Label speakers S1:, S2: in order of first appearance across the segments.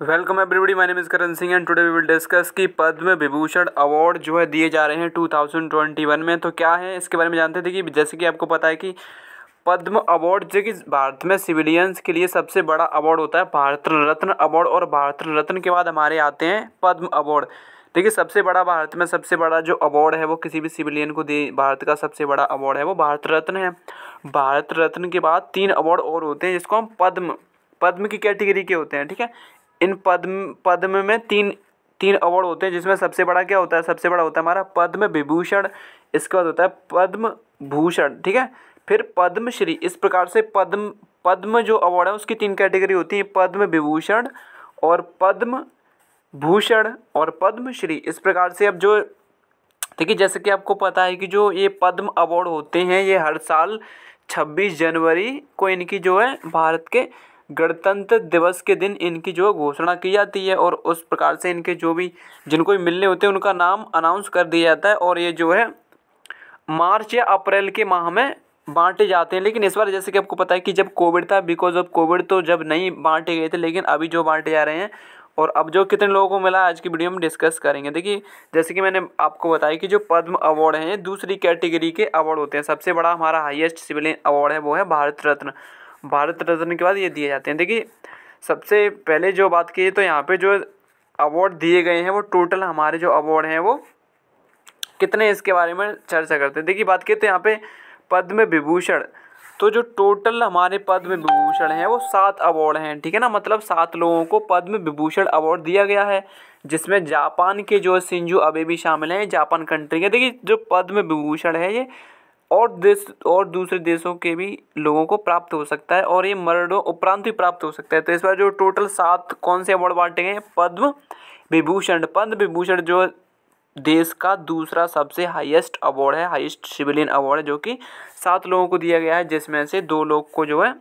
S1: Welcome everybody, my name is Karan Singh and today we will discuss कि Padma Vibhushan award जो है दिए जा रहे हैं 2021 में। तो क्या है इसके बारे में जानते थे कि जैसे कि आपको पता है कि पद्म अवार्ड जो कि भारत में सिविलियंस के लिए सबसे बड़ा अवार्ड होता है भारत रत्न अवार्ड, और भारत रत्न के बाद हमारे आते हैं पद्म अवार्ड। देखिए सबसे बड़ा भारत में सबसे बड़ा जो अवार्ड है वो किसी भी सिविलियन को दे, भारत का सबसे बड़ा अवार्ड है वो भारत रत्न है। भारत रत्न के बाद 3 अवार्ड और होते हैं जिसको हम पद्म की कैटेगरी के होते हैं, ठीक है। इन पद्म में तीन अवार्ड होते हैं जिसमें सबसे बड़ा क्या होता है, सबसे बड़ा होता है हमारा पद्म विभूषण, इसके बाद होता है पद्म भूषण, ठीक है। फिर पद्मश्री। इस प्रकार से पद्म जो अवार्ड है उसकी 3 कैटेगरी होती है, पद्म विभूषण और पद्म भूषण और पद्मश्री। इस प्रकार से अब जो देखिए जैसे कि आपको पता है कि जो ये पद्म अवार्ड होते हैं ये हर साल 26 जनवरी को इनकी जो है भारत के गणतंत्र दिवस के दिन इनकी जो घोषणा की जाती है, और उस प्रकार से इनके जो भी जिनको भी मिलने होते हैं उनका नाम अनाउंस कर दिया जाता है, और ये जो है मार्च या अप्रैल के माह में बांटे जाते हैं। लेकिन इस बार जैसे कि आपको पता है कि जब कोविड था, बिकॉज ऑफ कोविड तो जब नहीं बांटे गए थे, लेकिन अभी जो बांटे जा रहे हैं और अब जो कितने लोगों को मिला आज की वीडियो में डिस्कस करेंगे। देखिए जैसे कि मैंने आपको बताया कि जो पद्म अवार्ड हैं ये दूसरी कैटेगरी के अवार्ड होते हैं। सबसे बड़ा हमारा हाईएस्ट सिविलियन अवार्ड है वो है भारत रत्न। भारत रत्न के बाद ये दिए जाते हैं। देखिए सबसे पहले जो बात की तो यहाँ पे जो अवार्ड दिए गए हैं वो टोटल हमारे जो अवार्ड हैं वो कितने, इसके बारे में चर्चा करते हैं। देखिए बात की तो यहाँ पे पद्म विभूषण, तो जो टोटल हमारे पद्म विभूषण हैं वो 7 अवार्ड हैं, ठीक है ना। मतलब 7 लोगों को पद्म विभूषण अवार्ड दिया गया है, जिसमें जापान के जो शिंजो आबे भी शामिल हैं, जापान कंट्री के। देखिए जो पद्म विभूषण है ये और दूसरे देशों के भी लोगों को प्राप्त हो सकता है, और ये मरणों उपरांत भी प्राप्त हो सकता है। तो इस बार जो टोटल 7 कौन से अवार्ड बांटे गए हैं, पद्म विभूषण जो देश का दूसरा सबसे हाईएस्ट अवार्ड है, हाईएस्ट सिविलियन अवार्ड है, जो कि 7 लोगों को दिया गया है, जिसमें से 2 लोग को जो है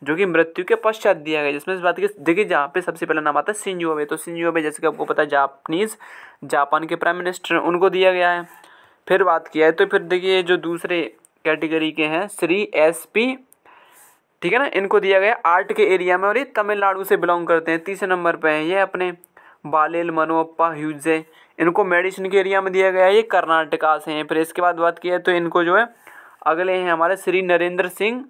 S1: जो कि मृत्यु के पश्चात दिया गया। जिसमें इस बात की देखिए जहाँ पे सबसे पहला नाम आता है शिंजो आबे, तो शिंजो आबे जैसे कि आपको पता है जापान के प्राइम मिनिस्टर, उनको दिया गया है। फिर बात किया है तो फिर देखिए जो दूसरे कैटेगरी के हैं श्री SP, ठीक है ना, इनको दिया गया आर्ट के एरिया में, और ये तमिलनाडु से बिलोंग करते हैं। तीसरे नंबर पे हैं ये अपने बालेल मनोप्पा ह्यूजे, इनको मेडिसिन के एरिया में दिया गया है, ये कर्नाटका से हैं। फिर इसके बाद बात की है तो इनको जो है अगले हैं हमारे श्री नरेंद्र सिंह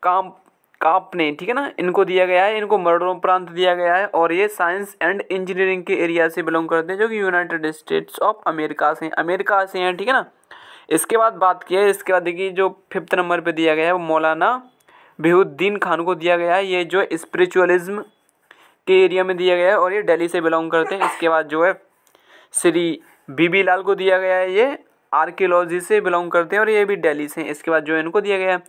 S1: कापने, ठीक है ना, इनको दिया गया है, इनको मरणोपरांत दिया गया है, और ये साइंस एंड इंजीनियरिंग के एरिया से बिलोंग करते हैं, जो कि यूनाइटेड स्टेट्स ऑफ अमेरिका से हैं, ठीक है ना। इसके बाद बात की है, इसके बाद देखिए जो 5th नंबर पे दिया गया है वो मौलाना बेहुद्दीन खान को दिया गया है, ये जो स्पिरिचुअलिज्म के एरिया में दिया गया है, और ये दिल्ली से बिलोंग करते हैं। इसके बाद जो है श्री BB लाल को दिया गया है, ये आर्कियोलॉजी से बिलोंग करते हैं, और ये भी दिल्ली से हैं। इसके बाद जो इनको दिया गया है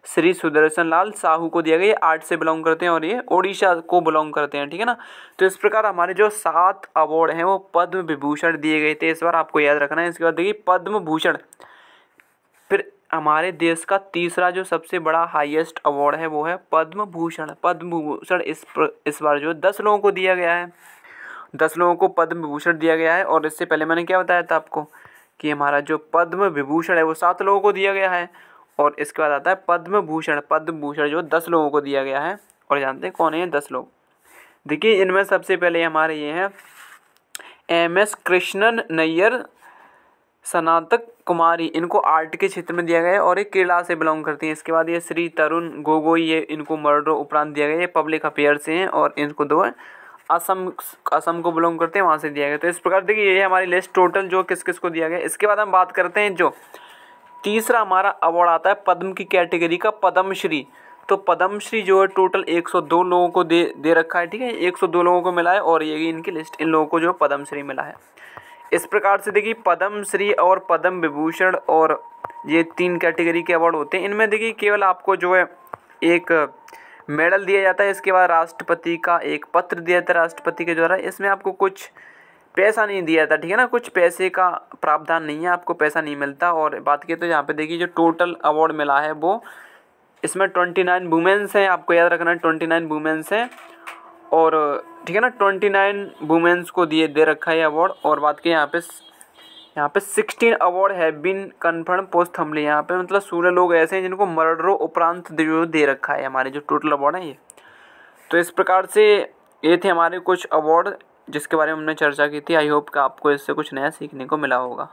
S1: श्री सुदर्शन लाल साहू को दिया गया, ये आर्ट से बिलोंग करते हैं, और ये ओडिशा को बिलोंग करते हैं, ठीक है ना। तो इस प्रकार हमारे जो 7 अवार्ड हैं वो पद्म विभूषण दिए गए थे, इस बार आपको याद रखना है। इसके बाद देखिए पद्म भूषण, फिर हमारे देश का तीसरा जो सबसे बड़ा हाईएस्ट अवार्ड है वो है पद्म भूषण। इस बार जो 10 लोगों को दिया गया है, 10 लोगों को पद्म विभूषण दिया गया है। और इससे पहले मैंने क्या बताया था आपको कि हमारा जो पद्म विभूषण है वो 7 लोगों को दिया गया है, और इसके बाद आता है पद्म भूषण जो 10 लोगों को दिया गया है। और जानते हैं कौन है 10 लोग। देखिए इनमें सबसे पहले हमारे ये हैं MS कृष्णन नैयर स्नातक कुमारी, इनको आर्ट के क्षेत्र में दिया गया है, और ये केरला से बिलोंग करती हैं। इसके बाद ये श्री तरुण गोगोई, ये इनको मरणों उपरांत दिया गया है, ये पब्लिक अफेयर से हैं, और इनको 2 है असम को बिलोंग करते हैं, वहाँ से दिया गया। तो इस प्रकार देखिए ये हमारी लिस्ट टोटल जो किस किस को दिया गया। इसके बाद हम बात करते हैं जो तीसरा हमारा अवार्ड आता है पद्म की कैटेगरी का, पद्मश्री। तो पद्मश्री जो है टोटल 102 लोगों को दे रखा है, ठीक है, 102 लोगों को मिला है, और ये इनकी लिस्ट, इन लोगों को जो पद्मश्री मिला है। इस प्रकार से देखिए पद्मश्री और पद्म विभूषण और ये 3 कैटेगरी के अवार्ड होते हैं। इनमें देखिए केवल आपको जो है एक मेडल दिया जाता है, इसके बाद राष्ट्रपति का एक पत्र दिया जाता है राष्ट्रपति के द्वारा। इसमें आपको कुछ पैसा नहीं दिया जाता, ठीक है ना, कुछ पैसे का प्रावधान नहीं है, आपको पैसा नहीं मिलता। और बात की तो यहाँ पे देखिए जो टोटल अवार्ड मिला है वो इसमें 29 वुमेन्स हैं, आपको याद रखना 29 वुमेन्स हैं, और ठीक है ना 29 वुमेन्स को दे रखा है अवार्ड। और बात की यहाँ पे 16 अवार्ड है बीन कन्फर्म पोस्टहमली, यहाँ पे मतलब 16 लोग ऐसे हैं जिनको मर्डरों उपरांत दे रखा है हमारे जो टोटल अवार्ड है ये। तो इस प्रकार से ये थे हमारे कुछ अवार्ड जिसके बारे में हमने चर्चा की थी। आई होप कि आपको इससे कुछ नया सीखने को मिला होगा।